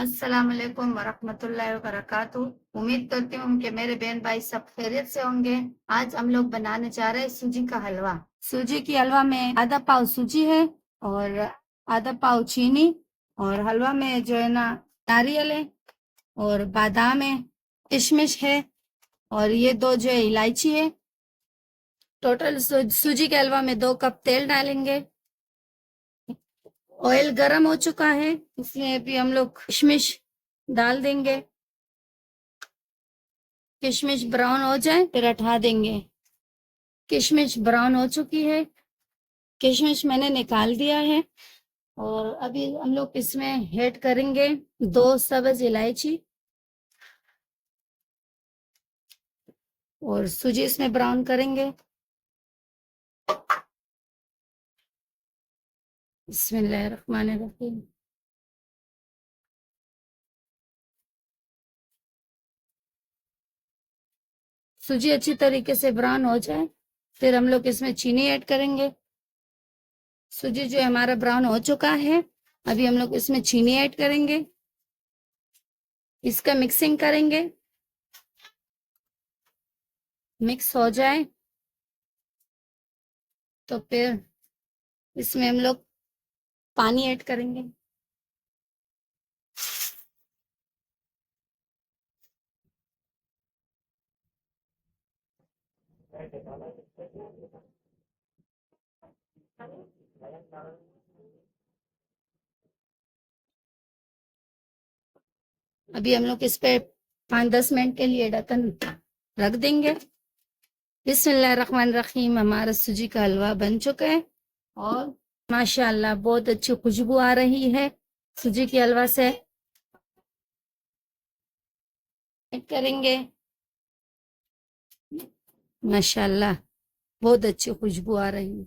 अस्सलाम वालेकुम वरहमतुल्लाहि वबरकातुहू। उम्मीद करती हूँ कि मेरे बहन भाई सब खैरियत से होंगे। आज हम लोग बनाने जा रहे हैं सूजी का हलवा। सूजी की हलवा में आधा पाव सूजी है और आधा पाव चीनी, और हलवा में जो है ना नारियल है और बादाम है, किशमिश है, और ये दो जो है इलायची है। टोटल सूजी के हलवा में 2 कप तेल डालेंगे। ऑयल गरम हो चुका है, इसमें अभी हम लोग किशमिश डाल देंगे। किशमिश ब्राउन हो जाए फिर हटा देंगे। किशमिश ब्राउन हो चुकी है, किशमिश मैंने निकाल दिया है। और अभी हम लोग इसमें ऐड करेंगे 2 सब्ज इलायची, और सूजी इसमें ब्राउन करेंगे। बिस्मिल्लाहिर्रहमानिर्रहीम। सूजी अच्छी तरीके से ब्राउन हो जाए फिर हम लोग इसमें चीनी ऐड करेंगे। सूजी जो हमारा ब्राउन हो चुका है, अभी हम लोग इसमें चीनी ऐड करेंगे, इसका मिक्सिंग करेंगे। मिक्स हो जाए तो फिर इसमें हम लोग पानी ऐड करेंगे। अभी हम लोग इस पे 5-10 मिनट के लिए ढक्कन रख देंगे। बिस्मिल्लाहिर्रहमानिर्रहीम। हमारा सूजी का हलवा बन चुका है और माशाल्लाह बहुत अच्छी खुशबू आ रही है सूजी के हलवा से। ऐड करेंगे, माशाल्लाह बहुत अच्छी खुशबू आ रही है।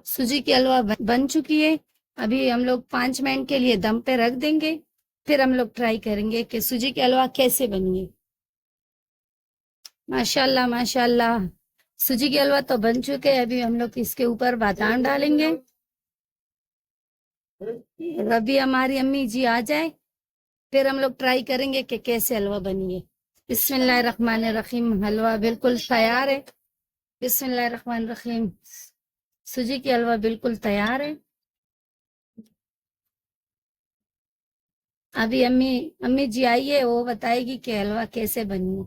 सूजी की हलवा बन चुकी है। अभी हम लोग 5 मिनट के लिए दम पे रख देंगे, फिर हम लोग ट्राई करेंगे कि सूजी की हलवा कैसे बनी है। माशाल्लाह माशाल्लाह, सूजी की हलवा तो बन चुके हैं। अभी हम लोग इसके ऊपर बादाम डालेंगे। अभी हमारी अम्मी जी आ जाए फिर हम लोग ट्राई करेंगे कि कैसे हलवा बनी है। बिस्मिल्लाहिर्रहमानिर्रहीम। हलवा बिल्कुल तैयार है। बिस्मिल्लाहिर्रहमानिर्रहीम। सूजी की हलवा बिल्कुल तैयार है। अभी अम्मी अम्मी जी आई है, वो बताएगी कि हलवा कैसे बनी है।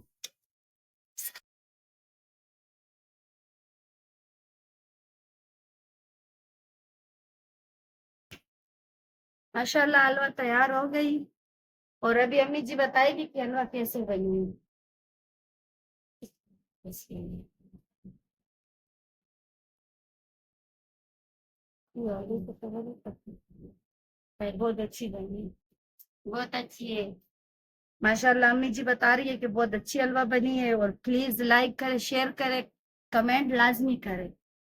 माशाल्लाह हलवा तैयार हो गई, और अभी अम्मी जी बताएगी कि हलवा कैसे बनी है। बहुत अच्छी बनी, बहुत अच्छी है। माशाल्लाह अम्मी जी बता रही है कि बहुत अच्छी हलवा बनी है। और प्लीज लाइक करें, शेयर करें, कमेंट लाजमी करें।